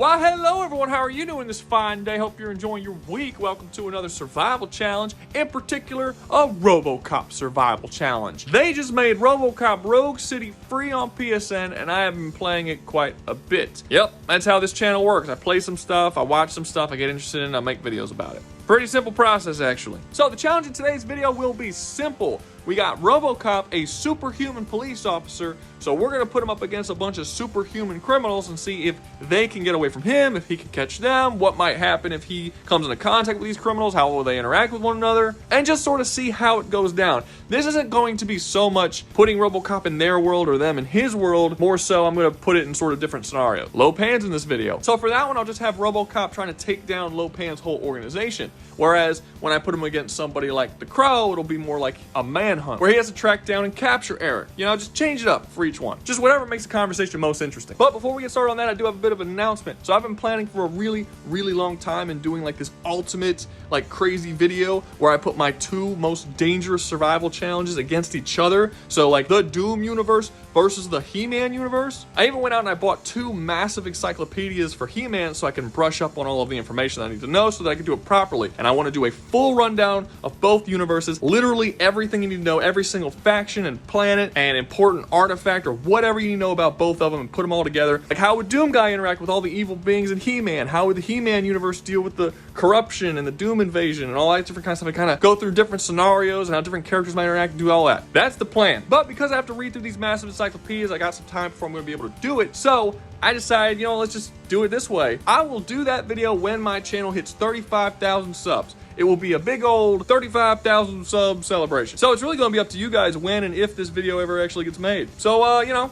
Why, hello everyone, how are you doing this fine day? Hope you're enjoying your week. Welcome to another survival challenge, in particular, a Robocop survival challenge. They just made Robocop Rogue City free on PSN, and I have been playing it quite a bit. Yep, that's how this channel works. I play some stuff, I watch some stuff, I get interested in it, I make videos about it. Pretty simple process, actually. So the challenge in today's video will be simple. We got Robocop, a superhuman police officer, so we're gonna put him up against a bunch of superhuman criminals and see if they can get away from him, if he can catch them, what might happen if he comes into contact with these criminals, how will they interact with one another, and just sort of see how it goes down. This isn't going to be so much putting Robocop in their world or them in his world, more so I'm gonna put it in sort of different scenarios. Lopan's in this video. So for that one, I'll just have Robocop trying to take down Lopan's whole organization. Whereas when I put him against somebody like the Crow, it'll be more like a manhunt, where he has to track down and capture Eric. You know, just change it up for each one. Just whatever makes the conversation most interesting. But before we get started on that, I do have a bit of an announcement. So I've been planning for a really long time and doing like this ultimate, like crazy video where I put my two most dangerous survival challenges against each other. So like the Doom universe versus the He-Man universe. I even went out and I bought two massive encyclopedias for He-Man so I can brush up on all of the information I need to know so that I can do it properly. And I want to do a full rundown of both universes, literally everything you need to know, every single faction and planet and important artifact or whatever you need to know about both of them, and put them all together. Like, how would Doom Guy interact with all the evil beings in He-Man? How would the He-Man universe deal with the corruption and the Doom invasion and all that different kind of stuff? I kind of go through different scenarios and how different characters might interact and do all that. That's the plan. But because I have to read through these massive encyclopedias, I got some time before I'm going to be able to do it. So I decided, you know, let's just do it this way. I will do that video when my channel hits 35,000 subs. It will be a big old 35,000 sub celebration. So it's really going to be up to you guys when and if this video ever actually gets made. So, you know,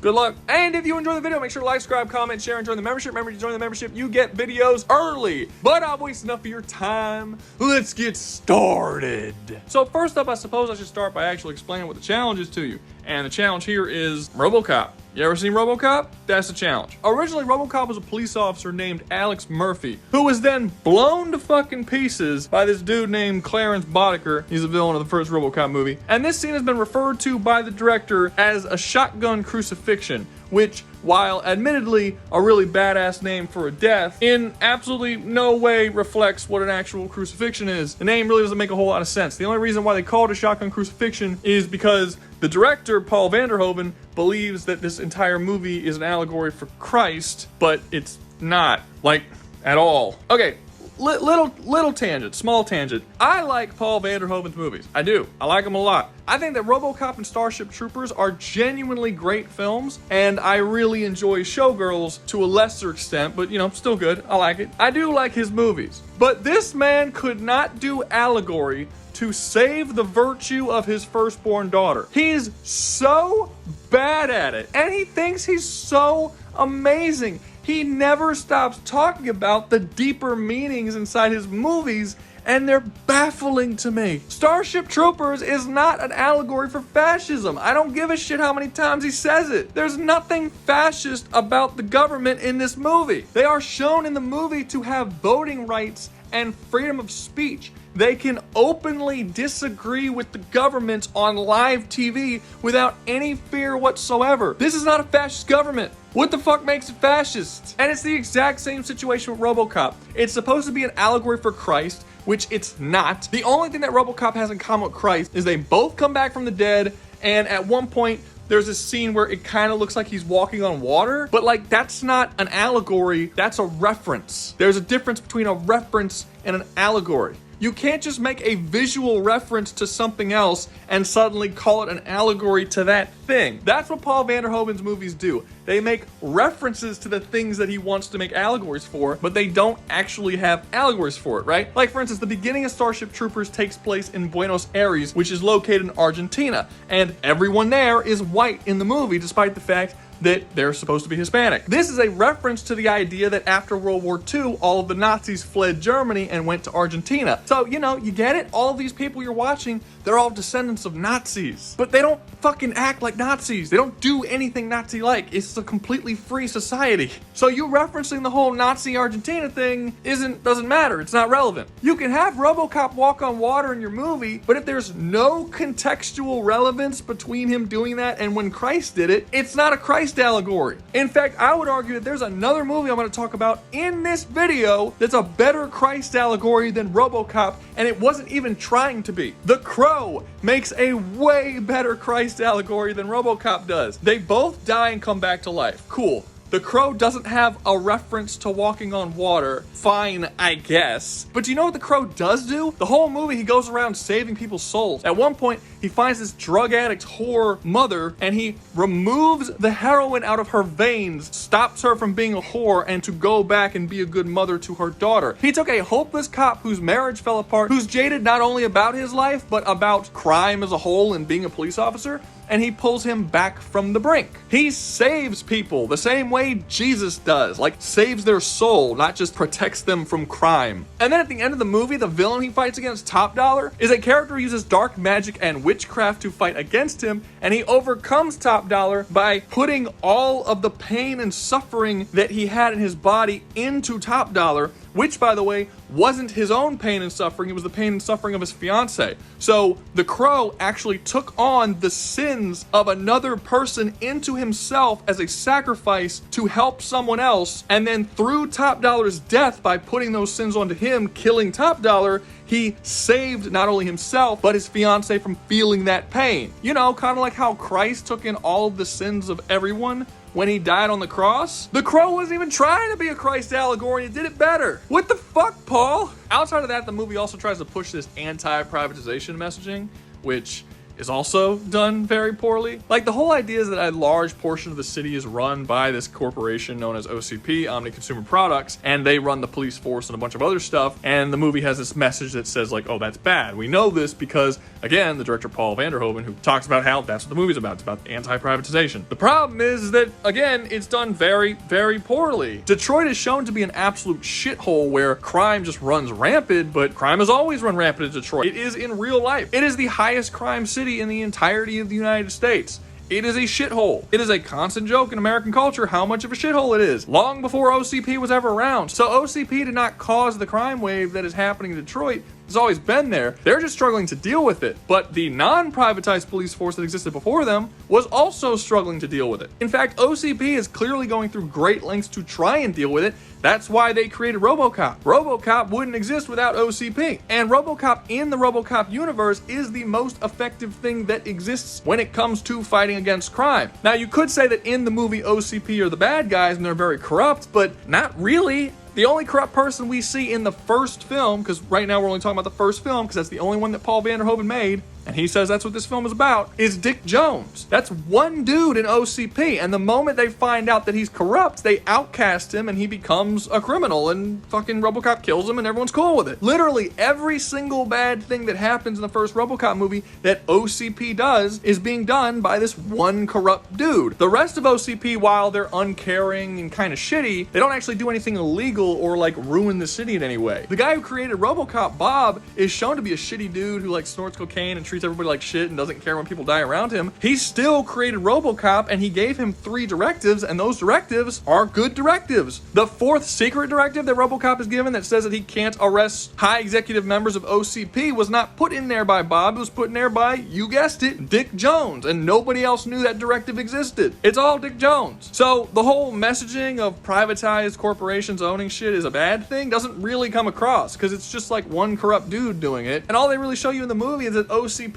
good luck. And if you enjoy the video, make sure to like, subscribe, comment, share, and join the membership. Remember, to join the membership, you get videos early. But I've wasted enough of your time. Let's get started. So first up, I suppose I should start by actually explaining what the challenge is to you. And the challenge here is Robocop. You ever seen Robocop? That's the challenge. Originally, Robocop was a police officer named Alex Murphy, who was then blown to fucking pieces by this dude named Clarence Boddicker. He's a villain of the first Robocop movie. And this scene has been referred to by the director as a shotgun crucifixion, which, while admittedly a really badass name for a death, in absolutely no way reflects what an actual crucifixion is. The name really doesn't make a whole lot of sense. The only reason why they call it a shotgun crucifixion is because the director, Paul Vanderhoven, believes that this entire movie is an allegory for Christ, but it's not, like, at all. Okay, little tangent, small tangent. I like Paul Vanderhoven's movies. I do. I like them a lot. I think that Robocop and Starship Troopers are genuinely great films, and I really enjoy Showgirls to a lesser extent, but, you know, still good. I like it. I do like his movies. But this man could not do allegory to save the virtue of his firstborn daughter. He's so bad at it, and he thinks he's so amazing. He never stops talking about the deeper meanings inside his movies, and they're baffling to me. Starship Troopers is not an allegory for fascism. I don't give a shit how many times he says it. There's nothing fascist about the government in this movie. They are shown in the movie to have voting rights and freedom of speech. They can openly disagree with the government on live TV without any fear whatsoever. This is not a fascist government. What the fuck makes it fascist? And it's the exact same situation with Robocop. It's supposed to be an allegory for Christ, which it's not. The only thing that Robocop has in common with Christ is they both come back from the dead, and at one point, there's a scene where it kind of looks like he's walking on water, but like, that's not an allegory, that's a reference. There's a difference between a reference and an allegory. You can't just make a visual reference to something else and suddenly call it an allegory to that thing. That's what Paul Vanderhoven's movies do. They make references to the things that he wants to make allegories for, but they don't actually have allegories for it, right? Like, for instance, the beginning of Starship Troopers takes place in Buenos Aires, which is located in Argentina, and everyone there is white in the movie, despite the fact that they're supposed to be Hispanic. This is a reference to the idea that after World War II, all of the Nazis fled Germany and went to Argentina. So, you know, you get it? All of these people you're watching, they're all descendants of Nazis. But they don't fucking act like Nazis. They don't do anything Nazi-like. It's a completely free society. So you referencing the whole Nazi Argentina thing doesn't matter. It's not relevant. You can have Robocop walk on water in your movie, but if there's no contextual relevance between him doing that and when Christ did it, it's not a Christ Christ allegory. In fact, I would argue that there's another movie I'm going to talk about in this video that's a better Christ allegory than Robocop, and it wasn't even trying to be. The Crow makes a way better Christ allegory than Robocop does. They both die and come back to life. Cool. The Crow doesn't have a reference to walking on water. Fine, I guess. But do you know what the Crow does do? The whole movie, he goes around saving people's souls. At one point, he finds this drug addict whore mother, and he removes the heroin out of her veins, stops her from being a whore, and to go back and be a good mother to her daughter. He took a hopeless cop whose marriage fell apart, who's jaded not only about his life, but about crime as a whole and being a police officer, and he pulls him back from the brink. He saves people the same way Jesus does, like saves their soul, not just protects them from crime. And then at the end of the movie, the villain he fights against, Top Dollar, is a character who uses dark magic and witchcraft to fight against him, and he overcomes Top Dollar by putting all of the pain and suffering that he had in his body into Top Dollar, which, by the way, wasn't his own pain and suffering, it was the pain and suffering of his fiance. So the Crow actually took on the sins of another person into himself as a sacrifice to help someone else, and then through Top Dollar's death, by putting those sins onto him, killing Top Dollar, he saved not only himself, but his fiance from feeling that pain. You know, kind of like how Christ took in all of the sins of everyone when he died on the cross. The Crow wasn't even trying to be a Christ allegory, and it did it better. What the fuck, Paul? Outside of that, the movie also tries to push this anti-privatization messaging, which is also done very poorly. Like, the whole idea is that a large portion of the city is run by this corporation known as OCP, Omni Consumer Products, and they run the police force and a bunch of other stuff, and the movie has this message that says, like, oh, that's bad. We know this because, again, the director Paul Vanderhoven, who talks about how that's what the movie's about. It's about anti-privatization. The problem is that, again, it's done very, very poorly. Detroit is shown to be an absolute shithole where crime just runs rampant, but crime has always run rampant in Detroit. It is in real life. It is the highest crime city in the entirety of the United States. It is a shithole. It is a constant joke in American culture how much of a shithole it is, long before OCP was ever around. So OCP did not cause the crime wave that is happening in Detroit. It's always been there. They're just struggling to deal with it. But the non-privatized police force that existed before them was also struggling to deal with it. In fact, OCP is clearly going through great lengths to try and deal with it. That's why they created Robocop. Robocop wouldn't exist without OCP. And Robocop in the Robocop universe is the most effective thing that exists when it comes to fighting against crime. Now, you could say that in the movie OCP are the bad guys and they're very corrupt, but not really. The only corrupt person we see in the first film, because right now we're only talking about the first film, because that's the only one that Paul Vanderhoven made, and he says that's what this film is about, is Dick Jones. That's one dude in OCP, and the moment they find out that he's corrupt, they outcast him and he becomes a criminal, and fucking Robocop kills him and everyone's cool with it. Literally every single bad thing that happens in the first Robocop movie that OCP does is being done by this one corrupt dude. The rest of OCP, while they're uncaring and kind of shitty, they don't actually do anything illegal or like ruin the city in any way. The guy who created Robocop, Bob, is shown to be a shitty dude who like snorts cocaine and treats everybody like shit and doesn't care when people die around him. He still created Robocop, and he gave him 3 directives, and those directives are good directives. The 4th secret directive that Robocop is given that says that he can't arrest high executive members of OCP was not put in there by Bob. It was put in there by, you guessed it, Dick Jones, and nobody else knew that directive existed. It's all Dick Jones. So the whole messaging of privatized corporations owning shit is a bad thing doesn't really come across, because it's just like one corrupt dude doing it, and all they really show you in the movie is that OCP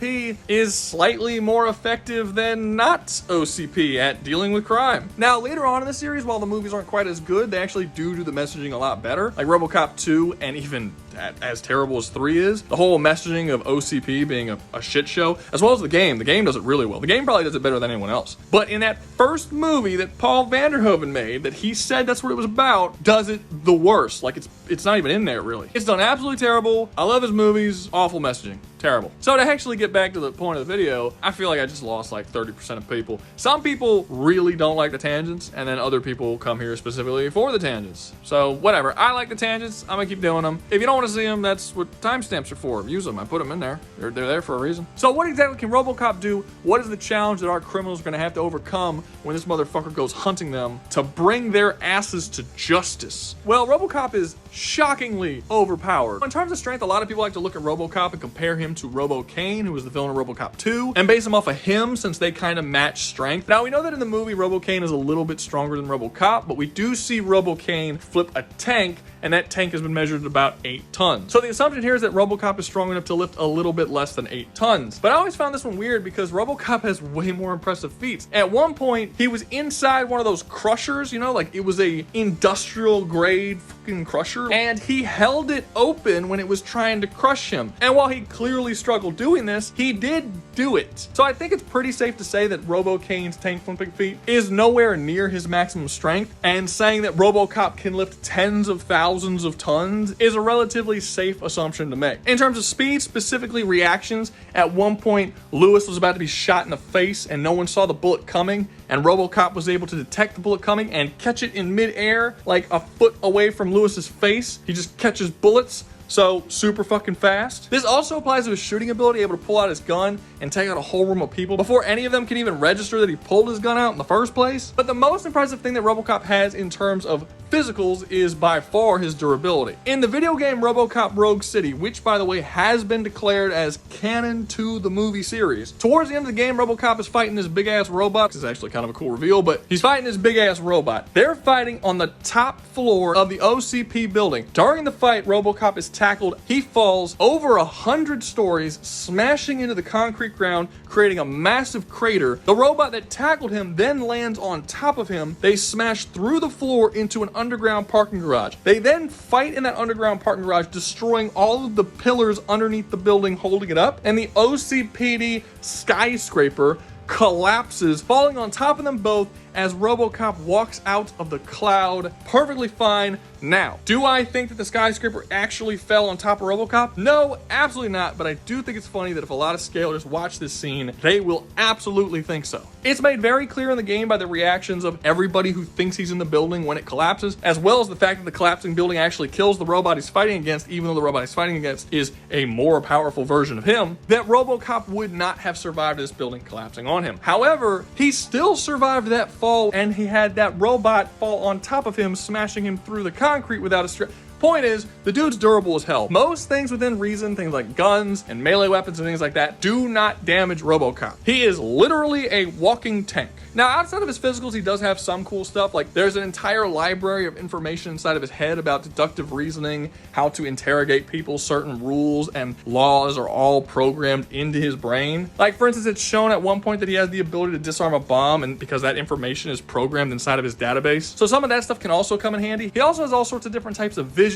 is slightly more effective than not OCP at dealing with crime. Now, later on in the series, while the movies aren't quite as good, they actually do the messaging a lot better. Like Robocop 2, and even as terrible as 3 is, the whole messaging of OCP being a shit show, as well as the game. The game does it really well. The game probably does it better than anyone else. But in that first movie that Paul Vanderhoven made, that he said that's what it was about, does it the worst. Like, it's not even in there, really. It's done absolutely terrible. I love his movies. Awful messaging. Terrible. So to actually get back to the point of the video, I feel like I just lost like 30% of people. Some people really don't like the tangents, and then other people come here specifically for the tangents. So whatever. I like the tangents. I'm gonna keep doing them. If you don't want to see them, that's what timestamps are for. Use them. I put them in there. They're there for a reason. So what exactly can Robocop do? What is the challenge that our criminals are gonna have to overcome when this motherfucker goes hunting them to bring their asses to justice? Well, Robocop is shockingly overpowered. In terms of strength, a lot of people like to look at Robocop and compare him him to Robo-Kane, who was the villain of Robocop 2, and base him off of him since they kind of match strength. Now, we know that in the movie, Robo-Kane is a little bit stronger than Robocop, but we do see Robo-Kane flip a tank, and that tank has been measured at about 8 tons. So the assumption here is that Robocop is strong enough to lift a little bit less than 8 tons. But I always found this one weird because Robocop has way more impressive feats. At one point, he was inside one of those crushers, you know, like it was a industrial grade fucking crusher, and he held it open when it was trying to crush him. And while he clearly struggled doing this, he did do it. So I think it's pretty safe to say that Robo-Kane's tank flipping feat is nowhere near his maximum strength, and saying that Robocop can lift tens of thousands of tons is a relatively safe assumption to make. In terms of speed, specifically reactions, at one point Lewis was about to be shot in the face and no one saw the bullet coming, and Robocop was able to detect the bullet coming and catch it in midair, like a foot away from Lewis's face. He just catches bullets. So, super fucking fast. This also applies to his shooting ability, able to pull out his gun and take out a whole room of people before any of them can even register that he pulled his gun out in the first place. But the most impressive thing that Robocop has in terms of physicals is by far his durability. In the video game Robocop Rogue City, which by the way has been declared as canon to the movie series, towards the end of the game, Robocop is fighting this big ass robot. This is actually kind of a cool reveal, but he's fighting this big ass robot. They're fighting on the top floor of the OCP building. During the fight, Robocop is tackled. He falls over 100 stories, smashing into the concrete ground, creating a massive crater. The robot that tackled him then lands on top of him. They smash through the floor into an underground parking garage. They then fight in that underground parking garage, destroying all of the pillars underneath the building holding it up, and the OCPD skyscraper collapses, falling on top of them both as Robocop walks out of the cloud perfectly fine. Now, do I think that the skyscraper actually fell on top of Robocop? No, absolutely not, but I do think it's funny that if a lot of scalers watch this scene, they will absolutely think so. It's made very clear in the game by the reactions of everybody who thinks he's in the building when it collapses, as well as the fact that the collapsing building actually kills the robot he's fighting against, even though the robot he's fighting against is a more powerful version of him, that Robocop would not have survived this building collapsing on him. However, he still survived that fall, and he had that robot fall on top of him, smashing him through the concrete without a strip. Point is, the dude's durable as hell. Most things within reason, things like guns and melee weapons and things like that, do not damage Robocop. He is literally a walking tank. Now, outside of his physicals, he does have some cool stuff. Like, there's an entire library of information inside of his head about deductive reasoning, how to interrogate people, certain rules and laws are all programmed into his brain. Like, for instance, it's shown at one point that he has the ability to disarm a bomb, and because that information is programmed inside of his database. So some of that stuff can also come in handy. He also has all sorts of different types of visions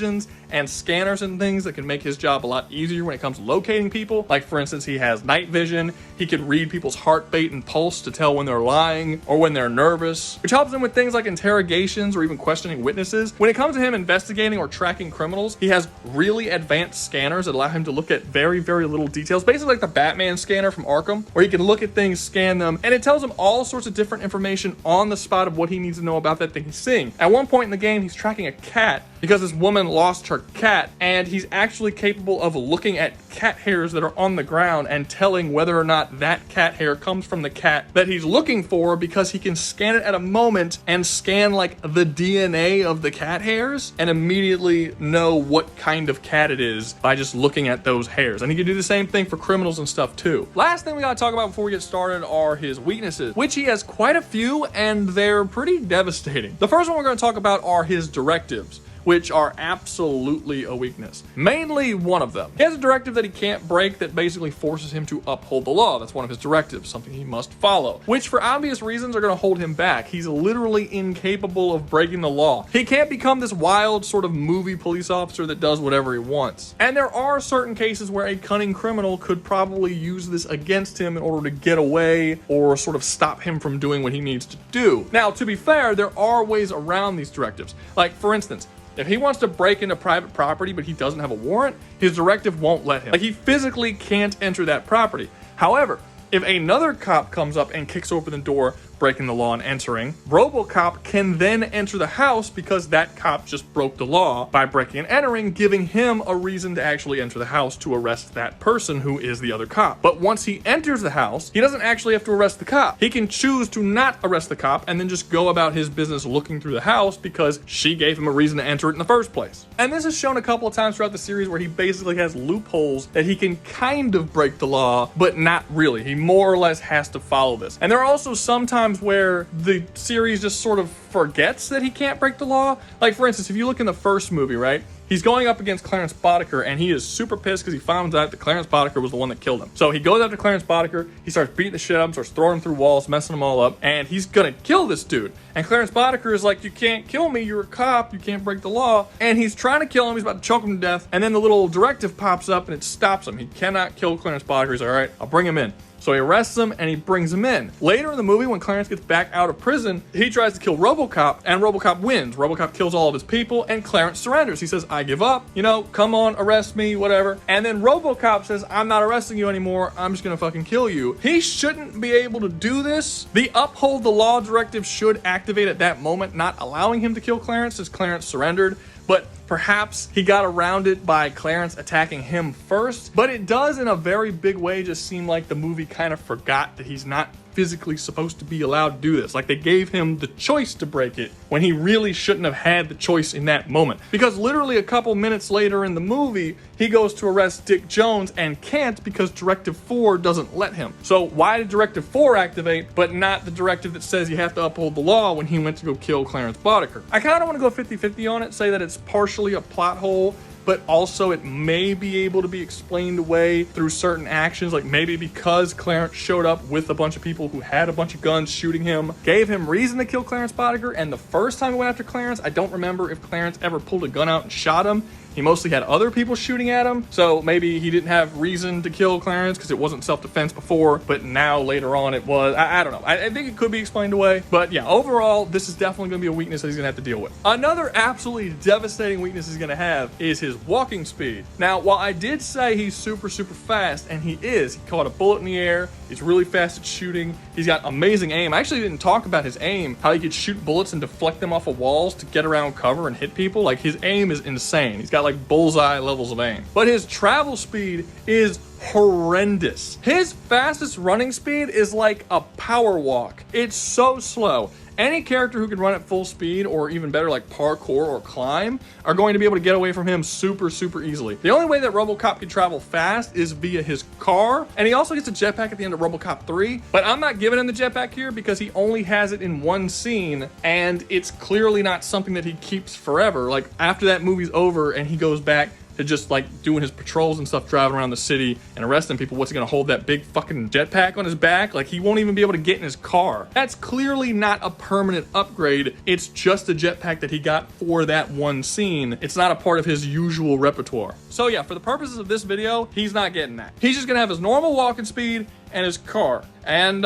and scanners and things that can make his job a lot easier when it comes to locating people. Like, for instance, he has night vision. He can read people's heartbeat and pulse to tell when they're lying or when they're nervous, which helps him with things like interrogations or even questioning witnesses. When it comes to him investigating or tracking criminals, he has really advanced scanners that allow him to look at very, very little details, basically like the Batman scanner from Arkham, where he can look at things, scan them, and it tells him all sorts of different information on the spot of what he needs to know about that thing he's seeing. At one point in the game, he's tracking a cat because this woman lost her cat, and he's actually capable of looking at cat hairs that are on the ground and telling whether or not that cat hair comes from the cat that he's looking for, because he can scan it at a moment and scan like the DNA of the cat hairs and immediately know what kind of cat it is by just looking at those hairs. And he can do the same thing for criminals and stuff too. Last thing we gotta talk about before we get started are his weaknesses, which he has quite a few, and they're pretty devastating. The first one we're gonna talk about are his directives, which are absolutely a weakness. Mainly one of them. He has a directive that he can't break that basically forces him to uphold the law. That's one of his directives, something he must follow, which for obvious reasons are gonna hold him back. He's literally incapable of breaking the law. He can't become this wild sort of movie police officer that does whatever he wants. And there are certain cases where a cunning criminal could probably use this against him in order to get away or sort of stop him from doing what he needs to do. Now, to be fair, there are ways around these directives. Like, for instance, if he wants to break into private property but he doesn't have a warrant, his directive won't let him. Like, he physically can't enter that property. However, if another cop comes up and kicks open the door, breaking the law and entering. Robocop can then enter the house because that cop just broke the law by breaking and entering, giving him a reason to actually enter the house to arrest that person who is the other cop. But once he enters the house, he doesn't actually have to arrest the cop. He can choose to not arrest the cop and then just go about his business looking through the house because she gave him a reason to enter it in the first place. And this is shown a couple of times throughout the series where he basically has loopholes that he can kind of break the law, but not really. He more or less has to follow this. And there are also some times where the series just sort of forgets that he can't break the law. Like, for instance, if you look in the first movie, right? He's going up against Clarence Boddicker, and he is super pissed because he found out that Clarence Boddicker was the one that killed him. So he goes after Clarence Boddicker, he starts beating the shit out of him, starts throwing him through walls, messing them all up, and he's gonna kill this dude. And Clarence Boddicker is like, you can't kill me, you're a cop, you can't break the law. And he's trying to kill him, he's about to choke him to death, and then the little directive pops up and it stops him. He cannot kill Clarence Boddicker. He's like, all right, I'll bring him in. So he arrests him and he brings him in. Later in the movie, when Clarence gets back out of prison, he tries to kill Robocop and Robocop wins. Robocop kills all of his people and Clarence surrenders. He says, I give up, you know, come on, arrest me, whatever. And then Robocop says, I'm not arresting you anymore. I'm just gonna fucking kill you. He shouldn't be able to do this. The uphold the law directive should activate at that moment, not allowing him to kill Clarence as Clarence surrendered. But perhaps he got around it by Clarence attacking him first. But it does, in a very big way, just seem like the movie kind of forgot that he's not physically supposed to be allowed to do this. Like, they gave him the choice to break it when he really shouldn't have had the choice in that moment. Because literally a couple minutes later in the movie, he goes to arrest Dick Jones and can't because Directive 4 doesn't let him. So why did Directive 4 activate, but not the directive that says you have to uphold the law when he went to go kill Clarence Boddicker? I kind of want to go 50-50 on it, say that it's partially a plot hole, but also it may be able to be explained away through certain actions, like maybe because Clarence showed up with a bunch of people who had a bunch of guns shooting him, gave him reason to kill Clarence Boddicker, and the first time he went after Clarence, I don't remember if Clarence ever pulled a gun out and shot him. He mostly had other people shooting at him, so maybe he didn't have reason to kill Clarence because it wasn't self-defense before, but now later on it was. I don't know. I think it could be explained away, but yeah, overall, this is definitely going to be a weakness that he's going to have to deal with. Another absolutely devastating weakness he's going to have is his walking speed. Now, while I did say he's super, super fast, and he is, he caught a bullet in the air, he's really fast at shooting, he's got amazing aim. I actually didn't talk about his aim, how he could shoot bullets and deflect them off of walls to get around cover and hit people. Like, his aim is insane. He's got like bullseye levels of aim. But his travel speed is horrendous. His fastest running speed is like a power walk. It's so slow. Any character who can run at full speed, or even better, like parkour or climb, are going to be able to get away from him super, super easily. The only way that Robocop can travel fast is via his car, and he also gets a jetpack at the end of Robocop 3, but I'm not giving him the jetpack here because he only has it in one scene, and it's clearly not something that he keeps forever. Like, after that movie's over and he goes back to just like doing his patrols and stuff, driving around the city and arresting people, what's he gonna hold that big fucking jetpack on his back? Like, he won't even be able to get in his car. That's clearly not a permanent upgrade. It's just a jetpack that he got for that one scene. It's not a part of his usual repertoire. So yeah, for the purposes of this video, he's not getting that. He's just gonna have his normal walking speed and his car. And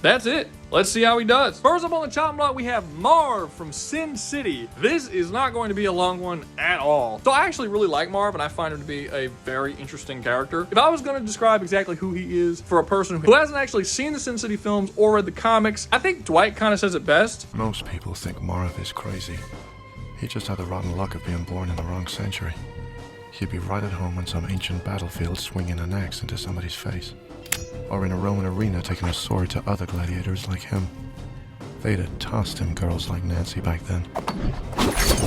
that's it. Let's see how he does. First up on the chopping block, we have Marv from Sin City. This is not going to be a long one at all. So I actually really like Marv, and I find him to be a very interesting character. If I was going to describe exactly who he is for a person who hasn't actually seen the Sin City films or read the comics, I think Dwight kind of says it best. Most people think Marv is crazy. He just had the rotten luck of being born in the wrong century. He'd be right at home on some ancient battlefield swinging an axe into somebody's face. Or in a Roman arena taking a sword to other gladiators like him. They'd have tossed him girls like Nancy back then.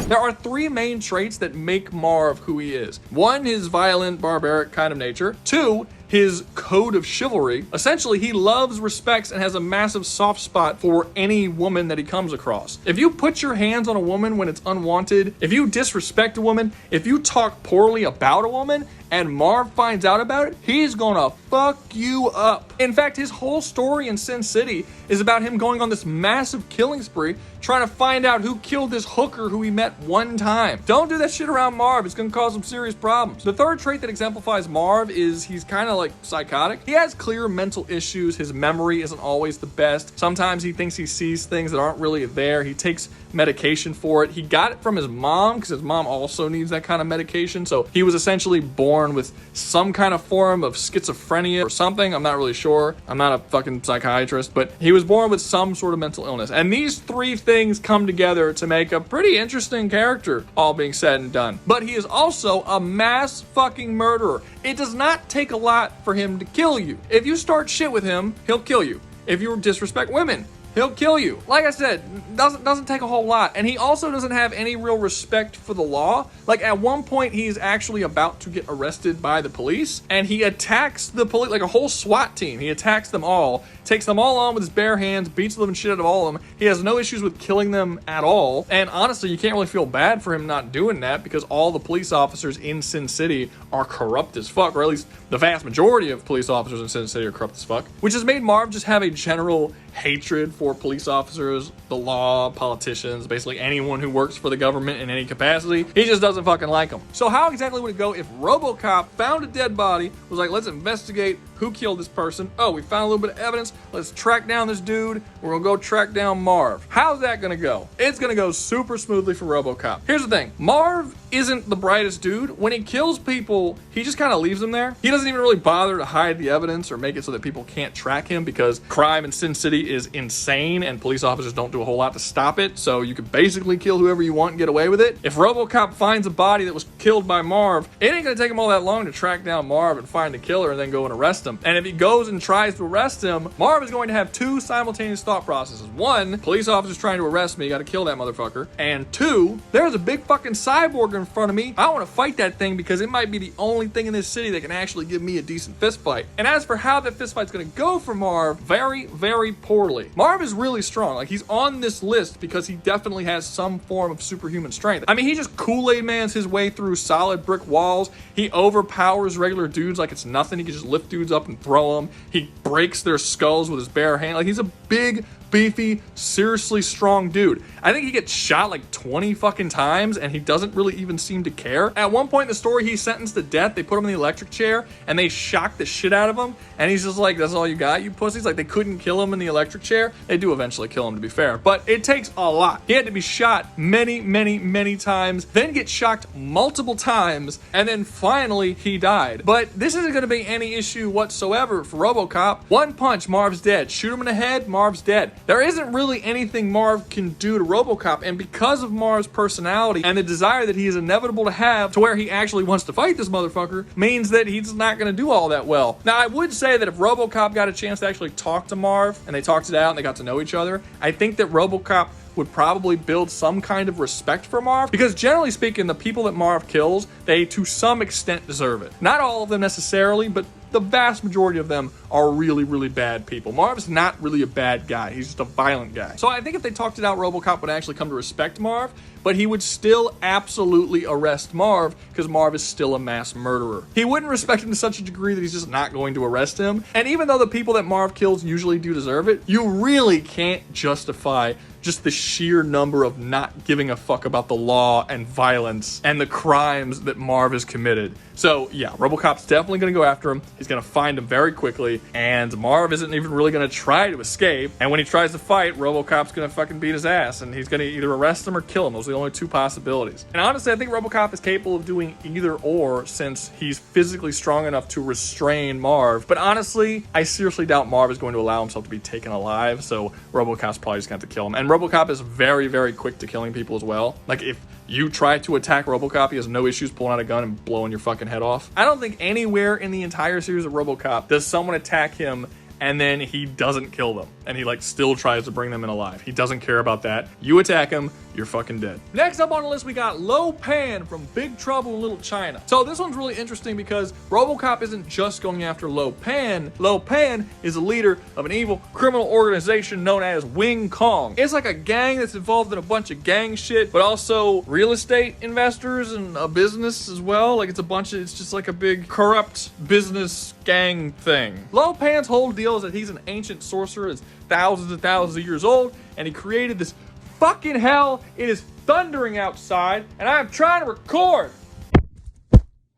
There are three main traits that make Marv who he is. One, his violent, barbaric kind of nature. Two, his code of chivalry. Essentially, he loves, respects, and has a massive soft spot for any woman that he comes across. If you put your hands on a woman when it's unwanted, if you disrespect a woman, if you talk poorly about a woman, and Marv finds out about it, he's gonna fuck you up. In fact, his whole story in Sin City is about him going on this massive killing spree, trying to find out who killed this hooker who he met one time. Don't do that shit around Marv. It's gonna cause some serious problems. The third trait that exemplifies Marv is he's kind of like psychotic. He has clear mental issues. His memory isn't always the best. Sometimes he thinks he sees things that aren't really there. He takes medication for it. He got it from his mom because his mom also needs that kind of medication. So he was essentially born with some kind of form of schizophrenia or something. I'm not really sure. I'm not a fucking psychiatrist, but he was born with some sort of mental illness. And these three things come together to make a pretty interesting character, all being said and done. But he is also a mass fucking murderer. It does not take a lot for him to kill you. If you start shit with him, he'll kill you. If you disrespect women, he'll kill you. Like I said, doesn't take a whole lot. And he also doesn't have any real respect for the law. Like at one point, he's actually about to get arrested by the police, and he attacks the police, like a whole SWAT team. He attacks them all, takes them all on with his bare hands, beats the living shit out of all of them. He has no issues with killing them at all. And honestly, you can't really feel bad for him not doing that because all the police officers in Sin City are corrupt as fuck, or at least the vast majority of police officers in Sin City are corrupt as fuck, which has made Marv just have a general hatred for police officers, the law, politicians, basically anyone who works for the government in any capacity. He just doesn't fucking like them. So how exactly would it go if Robocop found a dead body, was like, let's investigate who killed this person. Oh, we found a little bit of evidence. Let's track down this dude. We're gonna go track down Marv. How's that gonna go? It's gonna go super smoothly for Robocop. Here's the thing. Marv isn't the brightest dude. When he kills people, he just kind of leaves them there. He doesn't even really bother to hide the evidence or make it so that people can't track him because crime in Sin City is insane and police officers don't do a whole lot to stop it. So you can basically kill whoever you want and get away with it. If Robocop finds a body that was killed by Marv, it ain't gonna take him all that long to track down Marv and find the killer and then go and arrest him. And if he goes and tries to arrest him, Marv is going to have two simultaneous thought processes. One, police officers trying to arrest me, gotta kill that motherfucker. And two, there's a big fucking cyborg in front of me. I want to fight that thing because it might be the only thing in this city that can actually give me a decent fist fight. And as for how that fist fight's going to go for Marv, very, very poorly. Marv is really strong. Like, he's on this list because he definitely has some form of superhuman strength. I mean, he just Kool-Aid Mans his way through solid brick walls. He overpowers regular dudes like it's nothing. He can just lift dudes up and throw them. He breaks their skulls with his bare hand. Like, he's a big, beefy, seriously strong dude. I think he gets shot like 20 fucking times and he doesn't really even seem to care. At one point in the story, he's sentenced to death. They put him in the electric chair and they shock the shit out of him. And he's just like, that's all you got, you pussies? Like, they couldn't kill him in the electric chair. They do eventually kill him, to be fair, but it takes a lot. He had to be shot many, many, many times, then get shocked multiple times, and then finally he died. But this isn't going to be any issue whatsoever for Robocop. One punch, Marv's dead. Shoot him in the head, Marv's dead. There isn't really anything Marv can do to Robocop, and because of Marv's personality and the desire that he is inevitable to have to where he actually wants to fight this motherfucker, means that he's not going to do all that well. Now, I would say that if Robocop got a chance to actually talk to Marv, and they talked it out and they got to know each other, I think that Robocop would probably build some kind of respect for Marv, because generally speaking, the people that Marv kills, they to some extent deserve it. Not all of them necessarily, but the vast majority of them are really, really bad people. Marv's not really a bad guy. He's just a violent guy. So I think if they talked it out, Robocop would actually come to respect Marv, but he would still absolutely arrest Marv because Marv is still a mass murderer. He wouldn't respect him to such a degree that he's just not going to arrest him. And even though the people that Marv kills usually do deserve it, you really can't justify just the sheer number of not giving a fuck about the law and violence and the crimes that Marv has committed. So yeah, Robocop's definitely going to go after him. He's going to find him very quickly, and Marv isn't even really going to try to escape. And when he tries to fight, Robocop's going to fucking beat his ass, and he's going to either arrest him or kill him. Those are the only two possibilities. And honestly, I think Robocop is capable of doing either or, since he's physically strong enough to restrain Marv. But honestly, I seriously doubt Marv is going to allow himself to be taken alive, so Robocop's probably just going to have to kill him. And Robocop is very, very quick to killing people as well. Like, if you try to attack Robocop, he has no issues pulling out a gun and blowing your fucking head off. I don't think anywhere in the entire series of Robocop does someone attack him and then he doesn't kill them, and he like still tries to bring them in alive. He doesn't care about that. You attack him, you're fucking dead. Next up on the list, we got Lo Pan from Big Trouble in Little China. So this one's really interesting because Robocop isn't just going after Lo Pan. Lo Pan is a leader of an evil criminal organization known as Wing Kong. It's like a gang that's involved in a bunch of gang shit, but also real estate investors and a business as well. Like, it's just like a big corrupt business gang thing. Lo Pan's whole deal is that he's an ancient sorcerer that's thousands and thousands of years old, and he created this fucking hell. It is thundering outside, and I'm trying to record.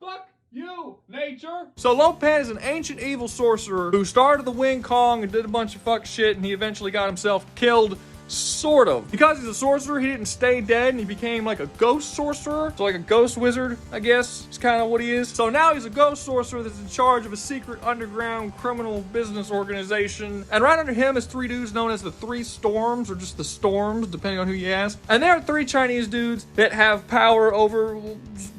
Fuck you, nature. So Lo Pan is an ancient evil sorcerer who started the Wing Kong and did a bunch of fuck shit, and he eventually got himself killed Sort of. Because he's a sorcerer, he didn't stay dead and he became like a ghost sorcerer. So like a ghost wizard, I guess, is kind of what he is. So now he's a ghost sorcerer that's in charge of a secret underground criminal business organization. And right under him is 3 dudes known as the 3 Storms, or just the Storms, depending on who you ask. And there are 3 Chinese dudes that have power over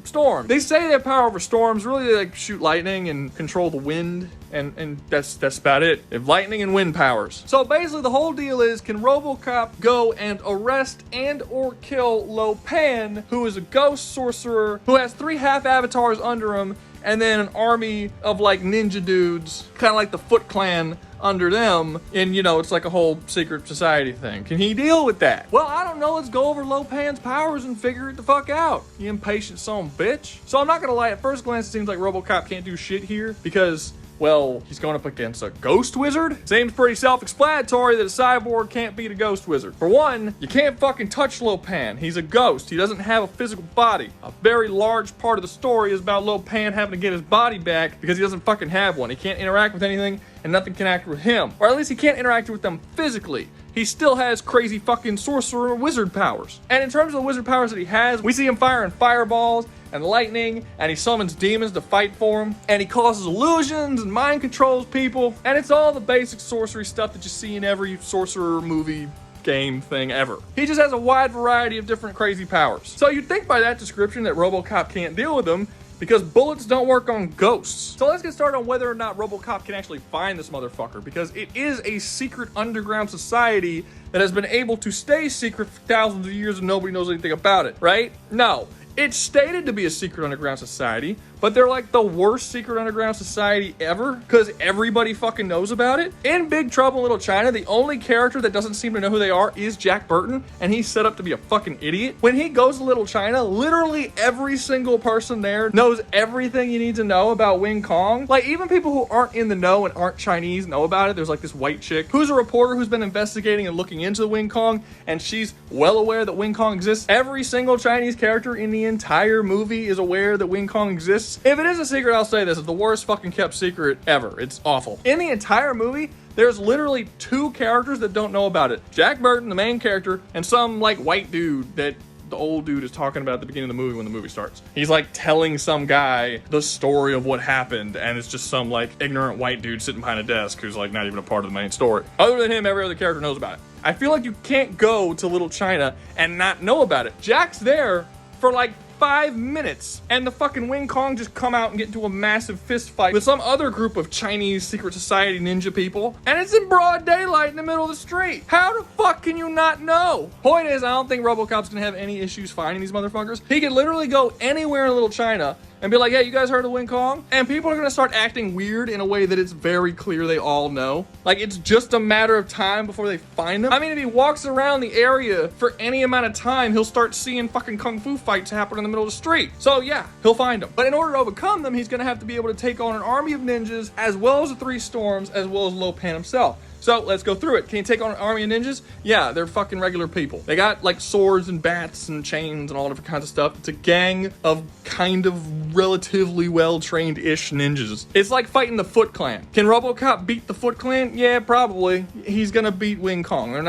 storms. They say they have power over storms. Really, they like shoot lightning and control the wind. And that's about it. They have lightning and wind powers. So basically the whole deal is, can Robocop go and arrest and or kill Lo Pan, who is a ghost sorcerer who has 3 half avatars under him, and then an army of like ninja dudes, kind of like the Foot Clan under them, and you know, it's like a whole secret society thing. Can he deal with that? Well, I don't know. Let's go over Lo Pan's powers and figure it the fuck out, you impatient son of a bitch. So I'm not gonna lie, at first glance it seems like Robocop can't do shit here because, well, he's going up against a ghost wizard? Seems pretty self-explanatory that a cyborg can't beat a ghost wizard. For one, you can't fucking touch Lo Pan. He's a ghost. He doesn't have a physical body. A very large part of the story is about Lo Pan having to get his body back because he doesn't fucking have one. He can't interact with anything and nothing can interact with him. Or at least he can't interact with them physically. He still has crazy fucking sorcerer wizard powers. And in terms of the wizard powers that he has, we see him firing fireballs and lightning, and he summons demons to fight for him, and he causes illusions and mind controls people, and it's all the basic sorcery stuff that you see in every sorcerer movie, game thing ever. He just has a wide variety of different crazy powers. So you'd think by that description that Robocop can't deal with them, because bullets don't work on ghosts. So let's get started on whether or not Robocop can actually find this motherfucker, because it is a secret underground society that has been able to stay secret for thousands of years and nobody knows anything about it, right? No. It's stated to be a secret underground society, but they're like the worst secret underground society ever because everybody fucking knows about it. In Big Trouble in Little China, the only character that doesn't seem to know who they are is Jack Burton, and he's set up to be a fucking idiot. When he goes to Little China, literally every single person there knows everything you need to know about Wing Kong. Like, even people who aren't in the know and aren't Chinese know about it. There's like this white chick who's a reporter who's been investigating and looking into Wing Kong, and she's well aware that Wing Kong exists. Every single Chinese character in the entire movie is aware that Wing Kong exists. If it is a secret, I'll say this: it's the worst fucking kept secret ever. It's awful. In the entire movie, there's literally 2 characters that don't know about it. Jack Burton, the main character, and some like white dude that the old dude is talking about at the beginning of the movie when the movie starts. He's like telling some guy the story of what happened, and it's just some like ignorant white dude sitting behind a desk who's like not even a part of the main story. Other than him, every other character knows about it. I feel like you can't go to Little China and not know about it. Jack's there for like 5 minutes, and the fucking Wing Kong just come out and get into a massive fist fight with some other group of Chinese secret society ninja people, and it's in broad daylight in the middle of the street. How the fuck can you not know? Point is, I don't think Robocop's gonna have any issues finding these motherfuckers. He could literally go anywhere in Little China and be like, hey, you guys heard of Wing Kong? And people are gonna start acting weird in a way that it's very clear they all know. Like, it's just a matter of time before they find them. I mean, if he walks around the area for any amount of time, he'll start seeing fucking kung fu fights happen in the middle of the street. So yeah, he'll find them. But in order to overcome them, he's gonna have to be able to take on an army of ninjas, as well as the 3 Storms, as well as Lo Pan himself. So let's go through it. Can you take on an army of ninjas? Yeah, they're fucking regular people. They got like swords and bats and chains and all different kinds of stuff. It's a gang of kind of relatively well-trained-ish ninjas. It's like fighting the Foot Clan. Can Robocop beat the Foot Clan? Yeah, probably. He's gonna beat Wing Kong. They're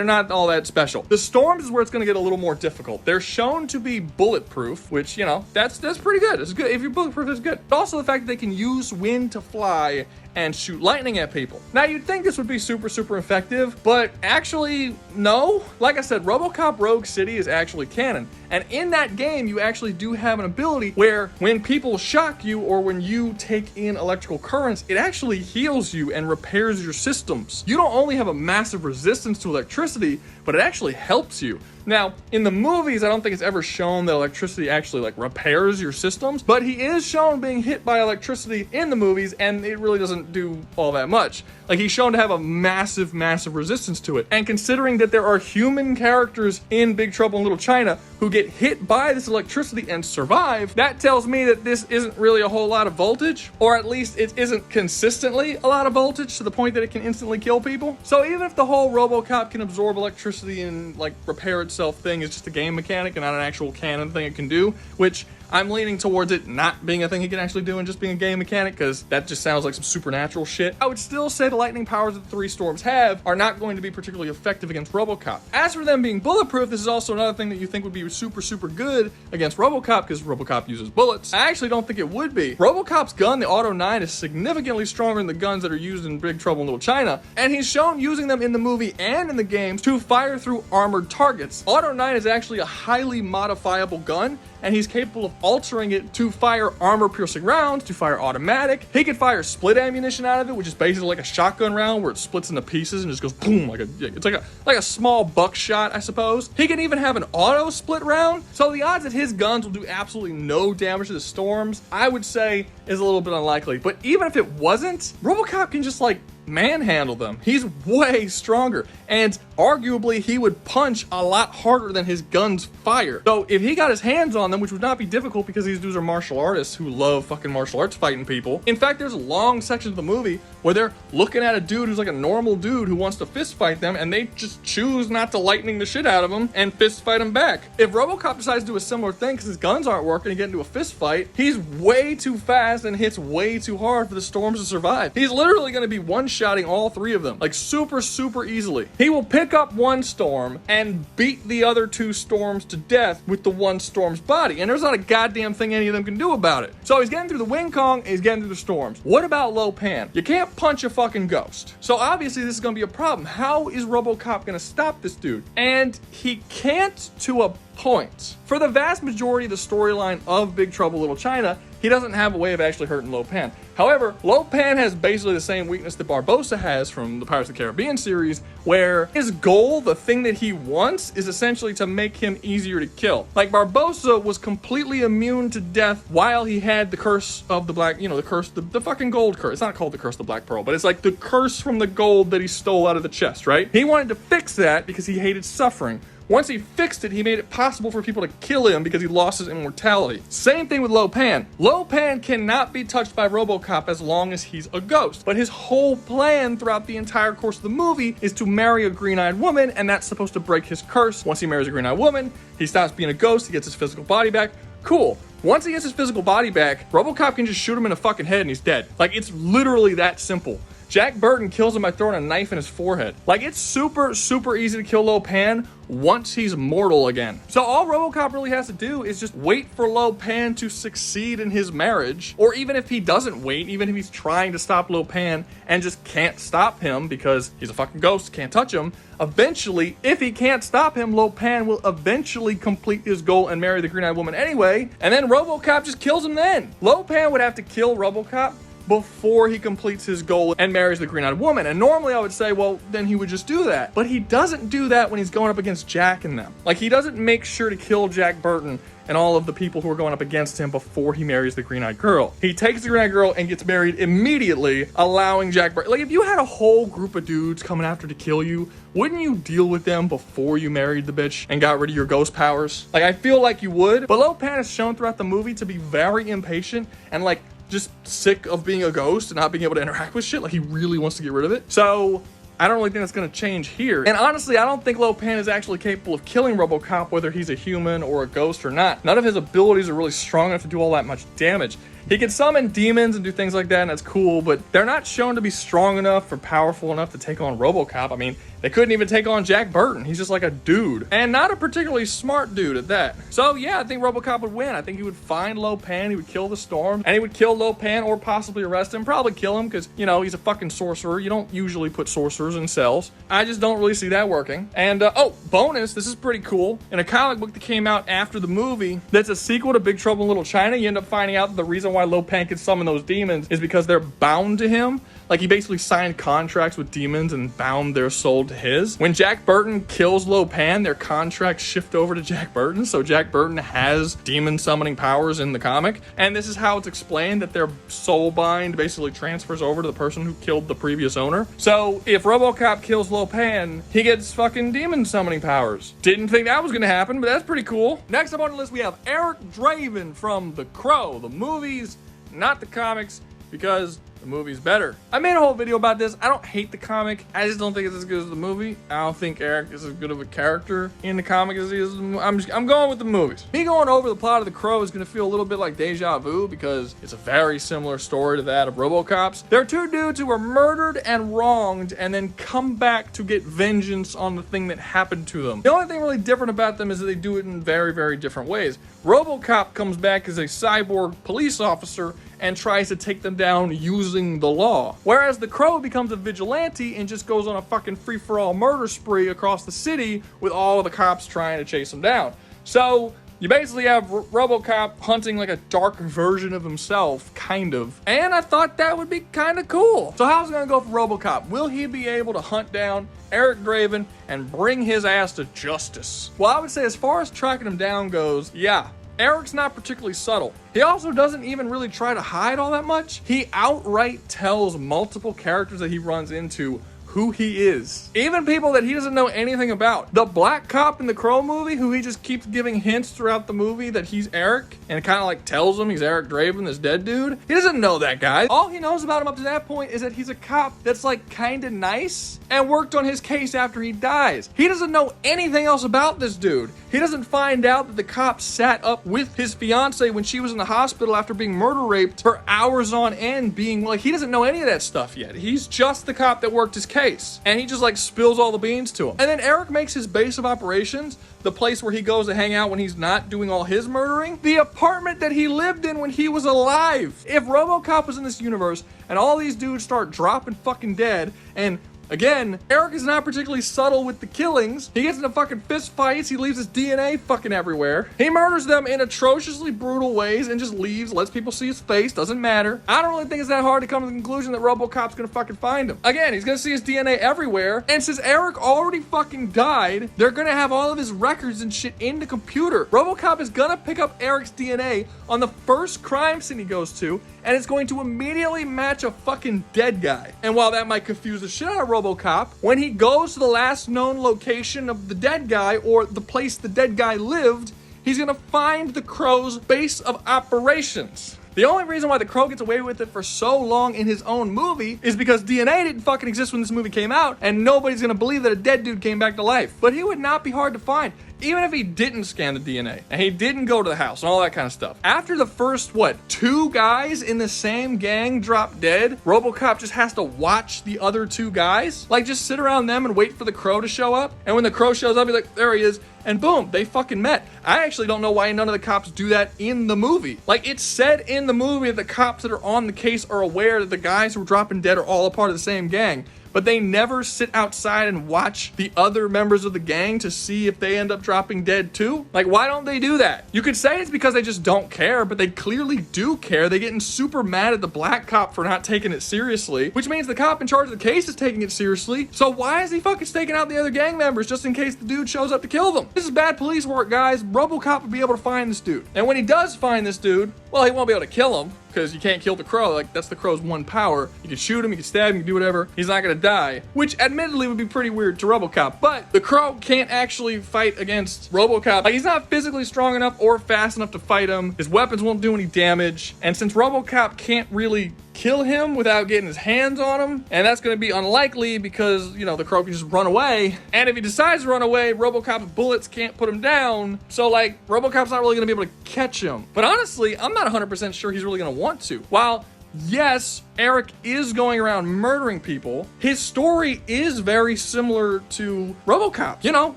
not all that special. The Storms is where it's gonna get a little more difficult. They're shown to be bulletproof, which, you know, that's pretty good. It's good. If you're bulletproof, it's good. Also, the fact that they can use wind to fly and shoot lightning at people. Now, you'd think this would be super, super effective, but actually, no. Like I said, Robocop Rogue City is actually canon. And in that game, you actually do have an ability where when people shock you or when you take in electrical currents, it actually heals you and repairs your systems. You don't only have a massive resistance to electricity, but it actually helps you. Now, in the movies, I don't think it's ever shown that electricity actually like repairs your systems, but he is shown being hit by electricity in the movies, and it really doesn't do all that much. Like, he's shown to have a massive, massive resistance to it. And considering that there are human characters in Big Trouble in Little China, who get hit by this electricity and survive, that tells me that this isn't really a whole lot of voltage, or at least it isn't consistently a lot of voltage to the point that it can instantly kill people. So even if the whole Robocop can absorb electricity and like repair itself thing is just a game mechanic and not an actual canon thing it can do, which I'm leaning towards it not being a thing he can actually do and just being a game mechanic, because that just sounds like some supernatural shit. I would still say the lightning powers that the three storms have are not going to be particularly effective against Robocop. As for them being bulletproof, this is also another thing that you think would be super, super good against Robocop, because Robocop uses bullets. I actually don't think it would be. Robocop's gun, the Auto 9, is significantly stronger than the guns that are used in Big Trouble in Little China, and he's shown using them in the movie and in the games to fire through armored targets. Auto 9 is actually a highly modifiable gun, and he's capable of altering it to fire armor-piercing rounds, to fire automatic. He can fire split ammunition out of it, which is basically like a shotgun round where it splits into pieces and just goes boom, it's like a small buckshot, I suppose. He can even have an auto split round. So the odds that his guns will do absolutely no damage to the storms, I would say, is a little bit unlikely. But even if it wasn't, Robocop can just like manhandle them. He's way stronger, and arguably he would punch a lot harder than his guns fire. So if he got his hands on them, which would not be difficult because these dudes are martial artists who love fucking martial arts fighting people. In fact, there's long sections of the movie where they're looking at a dude who's like a normal dude who wants to fist fight them, and they just choose not to lightning the shit out of him and fist fight him back. If Robocop decides to do a similar thing because his guns aren't working and get into a fist fight, he's way too fast and hits way too hard for the storms to survive. He's literally going to be one-shotting all three of them, like super, super easily. He will pick up one storm and beat the other two storms to death with the one storm's body, and there's not a goddamn thing any of them can do about it. So he's getting through the Wing Kong and he's getting through the storms. What about Lo Pan? You can't punch a fucking ghost. So obviously this is going to be a problem. How is Robocop going to stop this dude? And he can't to a point. For the vast majority of the storyline of Big Trouble Little China, he doesn't have a way of actually hurting Lo Pan. However, Lo Pan has basically the same weakness that Barbossa has from the Pirates of the Caribbean series, where his goal, the thing that he wants, is essentially to make him easier to kill. Like, Barbossa was completely immune to death while he had the curse of the black, the curse, the fucking gold curse. It's not called the curse of the Black Pearl, but it's like the curse from the gold that he stole out of the chest, right? He wanted to fix that because he hated suffering. Once he fixed it, he made it possible for people to kill him because he lost his immortality. Same thing with Lo Pan. Lo Pan cannot be touched by Robocop as long as he's a ghost. But his whole plan throughout the entire course of the movie is to marry a green-eyed woman, and that's supposed to break his curse. Once he marries a green-eyed woman, he stops being a ghost, he gets his physical body back. Cool. Once he gets his physical body back, Robocop can just shoot him in the fucking head and he's dead. Like, it's literally that simple. Jack Burton kills him by throwing a knife in his forehead. Like, it's super, super easy to kill Lo Pan once he's mortal again. So all Robocop really has to do is just wait for Lo Pan to succeed in his marriage, or even if he doesn't wait, even if he's trying to stop Lo Pan and just can't stop him because he's a fucking ghost, can't touch him, eventually, if he can't stop him, Lo Pan will eventually complete his goal and marry the green-eyed woman anyway, and then Robocop just kills him then. Lo Pan would have to kill Robocop before he completes his goal and marries the green-eyed woman. And normally I would say, well, then he would just do that. But he doesn't do that when he's going up against Jack and them. Like, he doesn't make sure to kill Jack Burton and all of the people who are going up against him before he marries the green-eyed girl. He takes the green-eyed girl and gets married immediately, allowing Jack Burton. Like, if you had a whole group of dudes coming after to kill you, wouldn't you deal with them before you married the bitch and got rid of your ghost powers? Like, I feel like you would. But Lo Pan is shown throughout the movie to be very impatient and, like, just sick of being a ghost and not being able to interact with shit. Like, he really wants to get rid of it. So I don't really think that's going to change here. And honestly, I don't think Lo Pan is actually capable of killing Robocop, whether he's a human or a ghost or not. None of his abilities are really strong enough to do all that much damage. He can summon demons and do things like that, and that's cool, but they're not shown to be strong enough or powerful enough to take on Robocop. I mean, they couldn't even take on Jack Burton. He's just like a dude, and not a particularly smart dude at that. So yeah, I think Robocop would win. I think he would find Lo Pan, he would kill the storm, and he would kill Lo Pan or possibly arrest him. Probably kill him because, he's a fucking sorcerer. You don't usually put sorcerers in cells. I just don't really see that working. And, bonus, this is pretty cool. In a comic book that came out after the movie, that's a sequel to Big Trouble in Little China, you end up finding out that the reason why Lopan can summon those demons is because they're bound to him. Like, he basically signed contracts with demons and bound their soul to his. When Jack Burton kills Lopan, their contracts shift over to Jack Burton, so Jack Burton has demon summoning powers in the comic. And this is how it's explained that their soul bind basically transfers over to the person who killed the previous owner. So if Robocop kills Lopan, he gets fucking demon summoning powers. Didn't think that was gonna happen, but that's pretty cool. Next up on the list, we have Eric Draven from The Crow, the movies, not the comics, because the movie's better. I made a whole video about this. I don't hate the comic. I just don't think it's as good as the movie. I don't think Eric is as good of a character in the comic as he is in the movie. I'm going with the movies. Me going over the plot of The Crow is going to feel a little bit like deja vu because it's a very similar story to that of Robocop's. There are two dudes who were murdered and wronged and then come back to get vengeance on the thing that happened to them. The only thing really different about them is that they do it in very, very different ways. Robocop comes back as a cyborg police officer and tries to take them down using the law. Whereas the Crow becomes a vigilante and just goes on a fucking free-for-all murder spree across the city with all of the cops trying to chase him down. So you basically have Robocop hunting like a dark version of himself, kind of. And I thought that would be kind of cool. So how's it gonna go for Robocop? Will he be able to hunt down Eric Draven and bring his ass to justice? Well, I would say as far as tracking him down goes, yeah, Eric's not particularly subtle. He also doesn't even really try to hide all that much. He outright tells multiple characters that he runs into who he is. Even people that he doesn't know anything about. The black cop in the Crow movie, who he just keeps giving hints throughout the movie that he's Eric, and kind of like tells him he's Eric Draven, this dead dude. He doesn't know that guy. All he knows about him up to that point is that he's a cop that's like kind of nice and worked on his case after he dies. He doesn't know anything else about this dude. He doesn't find out that the cop sat up with his fiance when she was in the hospital after being murder raped for hours on end, being like, he doesn't know any of that stuff yet. He's just the cop that worked his case. And he just like spills all the beans to him. And then Eric makes his base of operations, the place where he goes to hang out when he's not doing all his murdering, the apartment that he lived in when he was alive. If Robocop was in this universe and all these dudes start dropping fucking dead, and again, Eric is not particularly subtle with the killings. He gets into fucking fist fights. He leaves his DNA fucking everywhere. He murders them in atrociously brutal ways and just leaves, lets people see his face. Doesn't matter. I don't really think it's that hard to come to the conclusion that Robocop's gonna fucking find him. Again, he's gonna see his DNA everywhere. And since Eric already fucking died, they're gonna have all of his records and shit in the computer. Robocop is gonna pick up Eric's DNA on the first crime scene he goes to, and it's going to immediately match a fucking dead guy. And while that might confuse the shit out of Robocop, when he goes to the last known location of the dead guy, or the place the dead guy lived, he's gonna find the Crow's base of operations. The only reason why the Crow gets away with it for so long in his own movie is because DNA didn't fucking exist when this movie came out, and nobody's gonna believe that a dead dude came back to life. But he would not be hard to find, even if he didn't scan the DNA, and he didn't go to the house and all that kind of stuff. After the first, 2 guys in the same gang drop dead, Robocop just has to watch the other 2 guys, like just sit around them and wait for the Crow to show up. And when the Crow shows up, he's like, there he is. And boom, they fucking met. I actually don't know why none of the cops do that in the movie. Like, it's said in the movie that the cops that are on the case are aware that the guys who are dropping dead are all a part of the same gang. But they never sit outside and watch the other members of the gang to see if they end up dropping dead too. Like, why don't they do that? You could say it's because they just don't care, but they clearly do care. They're getting super mad at the black cop for not taking it seriously, which means the cop in charge of the case is taking it seriously. So why is he fucking staking out the other gang members just in case the dude shows up to kill them? This is bad police work, guys. Robocop will be able to find this dude. And when he does find this dude, well, he won't be able to kill him, because you can't kill the Crow. Like, that's the Crow's one power. You can shoot him, you can stab him, you can do whatever. He's not gonna die, which admittedly would be pretty weird to Robocop. But the Crow can't actually fight against Robocop. Like, he's not physically strong enough or fast enough to fight him. His weapons won't do any damage. And since Robocop can't really kill him without getting his hands on him, and that's gonna be unlikely because, you know, the Crow can just run away. And if he decides to run away, Robocop's bullets can't put him down. So, like, Robocop's not really gonna be able to catch him. But honestly, I'm not 100% sure he's really gonna want to. While yes, Eric is going around murdering people. His story is very similar to Robocop. You know,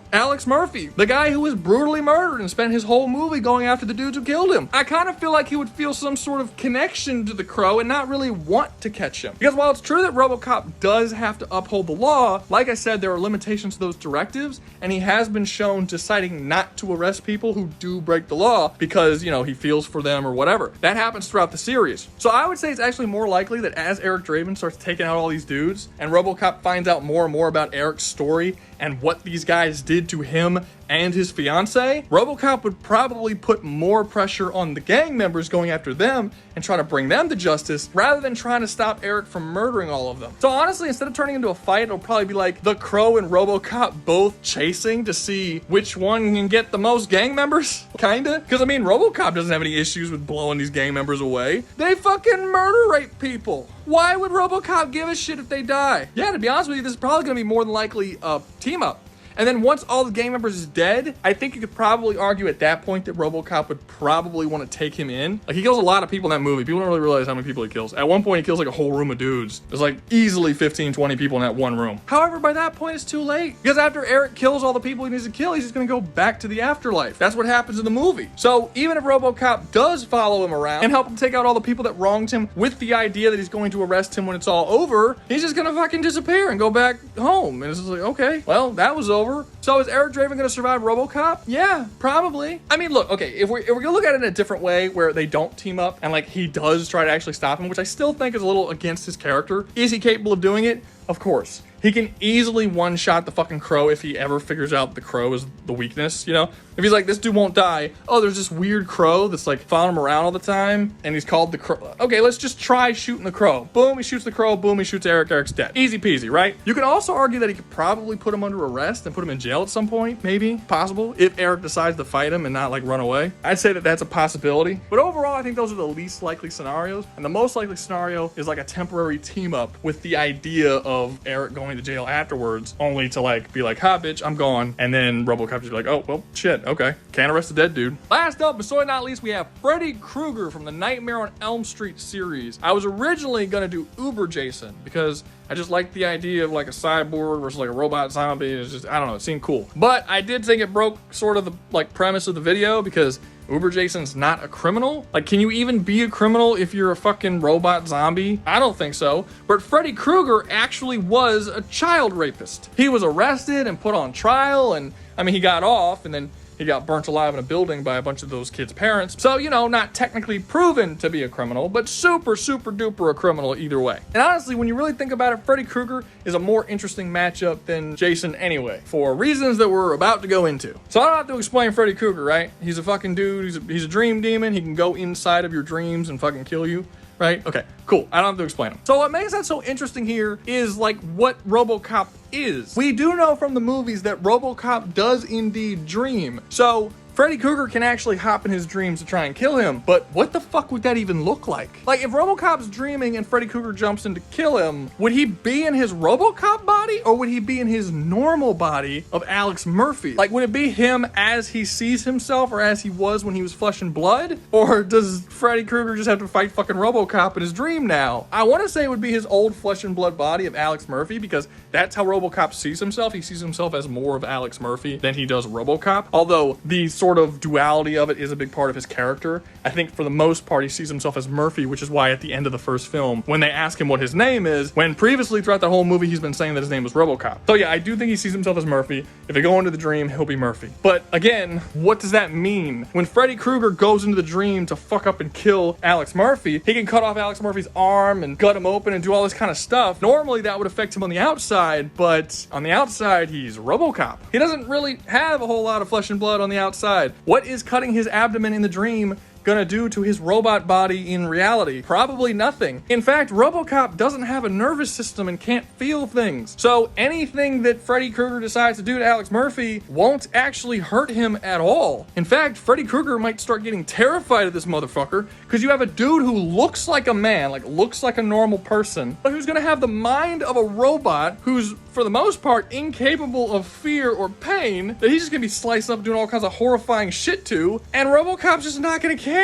Alex Murphy, the guy who was brutally murdered and spent his whole movie going after the dudes who killed him. I kind of feel like he would feel some sort of connection to the Crow and not really want to catch him. Because while it's true that Robocop does have to uphold the law, like I said, there are limitations to those directives, and he has been shown deciding not to arrest people who do break the law because, you know, he feels for them or whatever. That happens throughout the series. So I would say it's actually more likely that as Eric Draven starts taking out all these dudes and Robocop finds out more and more about Eric's story and what these guys did to him and his fiance, Robocop would probably put more pressure on the gang members going after them and try to bring them to justice rather than trying to stop Eric from murdering all of them. So honestly, instead of turning into a fight, it'll probably be like the Crow and Robocop both chasing to see which one can get the most gang members, kinda. Because I mean, Robocop doesn't have any issues with blowing these gang members away. They fucking murder rape people. Why would Robocop give a shit if they die? Yeah, to be honest with you, this is probably gonna be more than likely a team up. And then once all the gang members is dead, I think you could probably argue at that point that Robocop would probably want to take him in. Like, he kills a lot of people in that movie. People don't really realize how many people he kills. At one point, he kills like a whole room of dudes. There's like easily 15, 20 people in that one room. However, by that point, it's too late. Because after Eric kills all the people he needs to kill, he's just gonna go back to the afterlife. That's what happens in the movie. So even if Robocop does follow him around and help him take out all the people that wronged him with the idea that he's going to arrest him when it's all over, he's just gonna fucking disappear and go back home. And it's just like, okay, well, that was over. So is Eric Draven gonna survive Robocop? Yeah, probably. I mean, look, okay, if we're gonna look at it in a different way where they don't team up and like he does try to actually stop him, which I still think is a little against his character, is he capable of doing it? Of course. He can easily one-shot the fucking Crow if he ever figures out the Crow is the weakness, you know? If he's like, this dude won't die. Oh, there's this weird Crow that's like following him around all the time, and he's called the Crow. Okay, let's just try shooting the Crow. Boom, he shoots the Crow. Boom, he shoots Eric. Eric's dead. Easy peasy, right? You can also argue that he could probably put him under arrest and put him in jail at some point, maybe, possible, if Eric decides to fight him and not like run away. I'd say that that's a possibility. But overall, I think those are the least likely scenarios, and the most likely scenario is like a temporary team up with the idea of Eric going to jail afterwards, only to like be like, ha bitch, I'm gone, and then Robocop just be like, oh well shit, okay, can't arrest a dead dude. Last up, but certainly not least, we have Freddy Krueger from the Nightmare on Elm Street series. I was originally gonna do Uber Jason because I just like the idea of like a cyborg versus like a robot zombie. It's just, I don't know, it seemed cool. But I did think it broke sort of the like premise of the video because Uber Jason's not a criminal. Like, can you even be a criminal if you're a fucking robot zombie? I don't think so. But Freddy Krueger actually was a child rapist. He was arrested and put on trial, and I mean, he got off, and then he got burnt alive in a building by a bunch of those kids' parents. So, you know, not technically proven to be a criminal, but super, super duper a criminal either way. And honestly, when you really think about it, Freddy Krueger is a more interesting matchup than Jason anyway, for reasons that we're about to go into. So I don't have to explain Freddy Krueger, right? He's a fucking dude, he's a dream demon, he can go inside of your dreams and fucking kill you. Right? Okay, cool. I don't have to explain them. So what makes that so interesting here is like what Robocop is. We do know from the movies that Robocop does indeed dream. So Freddy Krueger can actually hop in his dreams to try and kill him, but what the fuck would that even look like? Like, if Robocop's dreaming and Freddy Krueger jumps in to kill him, would he be in his Robocop body, or would he be in his normal body of Alex Murphy? Like, would it be him as he sees himself, or as he was when he was flesh and blood? Or does Freddy Krueger just have to fight fucking Robocop in his dream now? I want to say it would be his old flesh and blood body of Alex Murphy, because that's how Robocop sees himself. He sees himself as more of Alex Murphy than he does Robocop, although the sort of duality of it is a big part of his character. I think for the most part he sees himself as Murphy, which is why at the end of the first film, when they ask him what his name is, when previously throughout the whole movie he's been saying that his name was Robocop. So yeah, I do think he sees himself as Murphy. If they go into the dream, he'll be Murphy. But again, what does that mean? When Freddy Krueger goes into the dream to fuck up and kill Alex Murphy, he can cut off Alex Murphy's arm and gut him open and do all this kind of stuff. Normally that would affect him on the outside, but on the outside he's Robocop. He doesn't really have a whole lot of flesh and blood on the outside. What is cutting his abdomen in the dream gonna do to his robot body in reality? Probably nothing. In fact, Robocop doesn't have a nervous system and can't feel things. So anything that Freddy Krueger decides to do to Alex Murphy won't actually hurt him at all. In fact, Freddy Krueger might start getting terrified of this motherfucker because you have a dude who looks like a man, like looks like a normal person, but who's gonna have the mind of a robot who's, for the most part, incapable of fear or pain, that he's just gonna be sliced up doing all kinds of horrifying shit to, and Robocop's just not gonna care.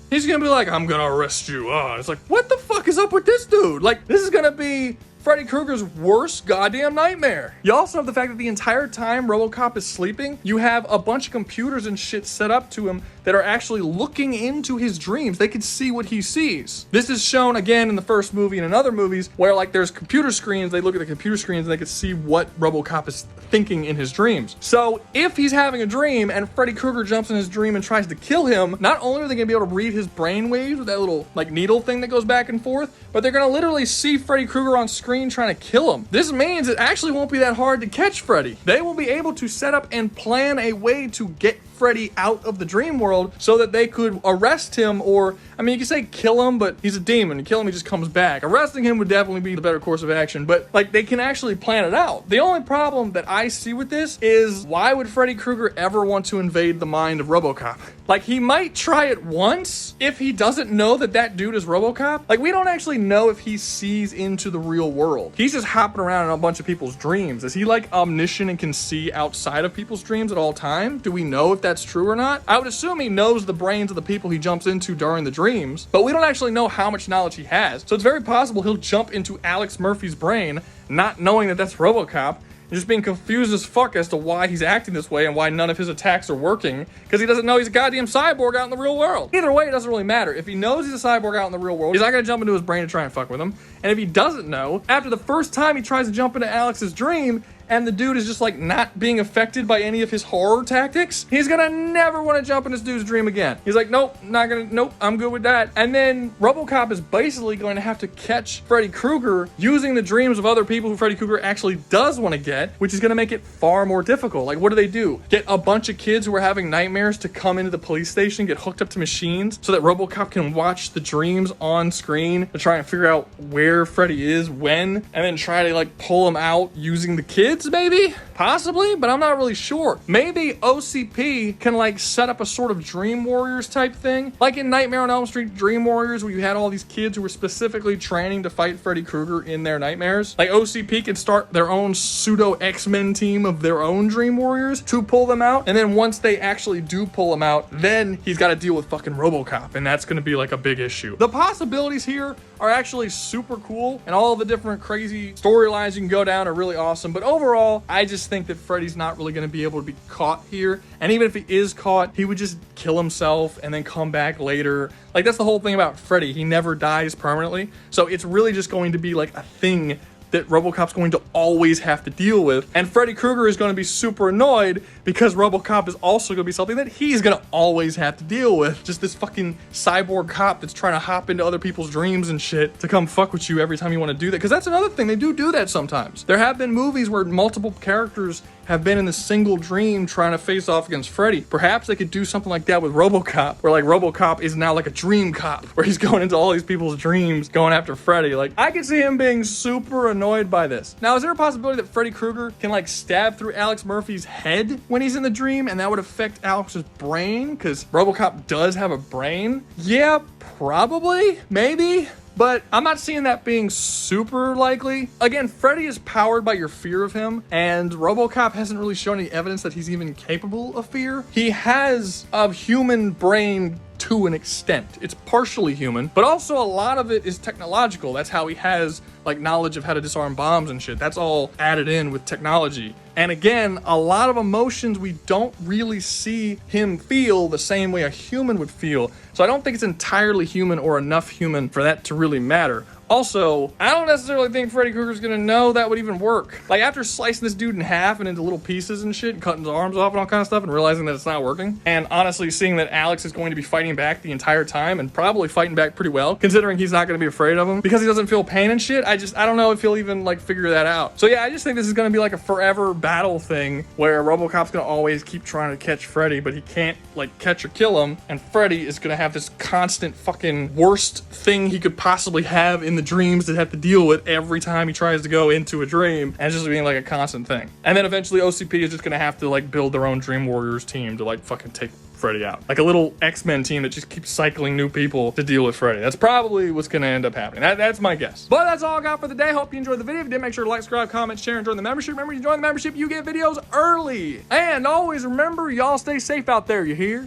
He's gonna be like, I'm gonna arrest you. It's like, what the fuck fuck is up with this dude? Like, this is gonna be Freddy Krueger's worst goddamn nightmare. You also have the fact that the entire time Robocop is sleeping, you have a bunch of computers and shit set up to him that are actually looking into his dreams. They can see what he sees. This is shown again in the first movie and in other movies where like there's computer screens, they look at the computer screens and they can see what Robocop is thinking in his dreams. So if he's having a dream and Freddy Krueger jumps in his dream and tries to kill him, not only are they gonna be able to read his brain waves with that little like needle thing that goes back and forth, but they're gonna literally see Freddy Krueger on screen trying to kill him. This means it actually won't be that hard to catch Freddy. They will be able to set up and plan a way to get Freddy out of the dream world so that they could arrest him, or I mean you could say kill him, but he's a demon. You kill him, he just comes back. Arresting him would definitely be the better course of action, but like they can actually plan it out. The only problem that I see with this is why would Freddy Krueger ever want to invade the mind of Robocop? Like he might try it once if he doesn't know that that dude is Robocop. Like we don't actually know if he sees into the real world. He's just hopping around in a bunch of people's dreams. Is he like omniscient and can see outside of people's dreams at all time? Do we know if that's true or not? I would assume he knows the brains of the people he jumps into during the dreams, but we don't actually know how much knowledge he has. So it's very possible he'll jump into Alex Murphy's brain, not knowing that that's Robocop, and just being confused as fuck as to why he's acting this way and why none of his attacks are working, because he doesn't know he's a goddamn cyborg out in the real world. Either way, it doesn't really matter. If he knows he's a cyborg out in the real world, he's not gonna jump into his brain to try and fuck with him. And if he doesn't know, after the first time he tries to jump into Alex's dream, and the dude is just like not being affected by any of his horror tactics, he's gonna never want to jump in this dude's dream again. He's like, nope, I'm good with that. And then Robocop is basically going to have to catch Freddy Krueger using the dreams of other people who Freddy Krueger actually does want to get, which is gonna make it far more difficult. Like, what do? Get a bunch of kids who are having nightmares to come into the police station, get hooked up to machines so that Robocop can watch the dreams on screen to try and figure out where Freddy is, when, and then try to like pull him out using the kids? Maybe? Possibly, but I'm not really sure. Maybe OCP can like set up a sort of Dream Warriors type thing. Like in Nightmare on Elm Street Dream Warriors, where you had all these kids who were specifically training to fight Freddy Krueger in their nightmares. Like OCP can start their own pseudo X-Men team of their own Dream Warriors to pull them out. And then once they actually do pull them out, then he's got to deal with fucking Robocop. And that's going to be like a big issue. The possibilities here are actually super cool. And all the different crazy storylines you can go down are really awesome. But overall, I just think that Freddy's not really going to be able to be caught here. And even if he is caught, he would just kill himself and then come back later. Like, that's the whole thing about Freddy. He never dies permanently. So it's really just going to be like a thing that Robocop's going to always have to deal with. And Freddy Krueger is going to be super annoyed because Robocop is also going to be something that he's going to always have to deal with. Just this fucking cyborg cop that's trying to hop into other people's dreams and shit to come fuck with you every time you want to do that. Because that's another thing. They do that sometimes. There have been movies where multiple characters have been in a single dream trying to face off against Freddy. Perhaps they could do something like that with Robocop, where like Robocop is now like a dream cop, where he's going into all these people's dreams, going after Freddy. Like, I could see him being super annoyed by this. Now, is there a possibility that Freddy Krueger can like stab through Alex Murphy's head when he's in the dream, and that would affect Alex's brain? Because Robocop does have a brain. Yeah, probably, maybe. But I'm not seeing that being super likely. Again, Freddy is powered by your fear of him, and Robocop hasn't really shown any evidence that he's even capable of fear. He has a human brain to an extent. It's partially human, but also a lot of it is technological. That's how he has like knowledge of how to disarm bombs and shit. That's all added in with technology. And again, a lot of emotions we don't really see him feel the same way a human would feel. So I don't think it's entirely human or enough human for that to really matter. Also, I don't necessarily think Freddy Krueger's gonna know that would even work. Like, after slicing this dude in half and into little pieces and shit, and cutting his arms off and all kind of stuff, and realizing that it's not working, and honestly seeing that Alex is going to be fighting back the entire time, and probably fighting back pretty well, considering he's not gonna be afraid of him, because he doesn't feel pain and shit, I don't know if he'll even, like, figure that out. So yeah, I just think this is gonna be like a forever battle thing, where Robocop's gonna always keep trying to catch Freddy, but he can't, like, catch or kill him, and Freddy is gonna have this constant fucking worst thing he could possibly have in the dreams that have to deal with every time he tries to go into a dream, and it's just being like a constant thing. And then eventually OCP is just gonna have to like build their own Dream Warriors team to like fucking take Freddy out. Like a little X-Men team that just keeps cycling new people to deal with Freddy. That's probably what's gonna end up happening. That's my guess. But that's all I got for the day. Hope you enjoyed the video. If you did, make sure to like, subscribe, comment, share, and join the membership. Remember, you join the membership, you get videos early. And always remember, y'all stay safe out there, you hear?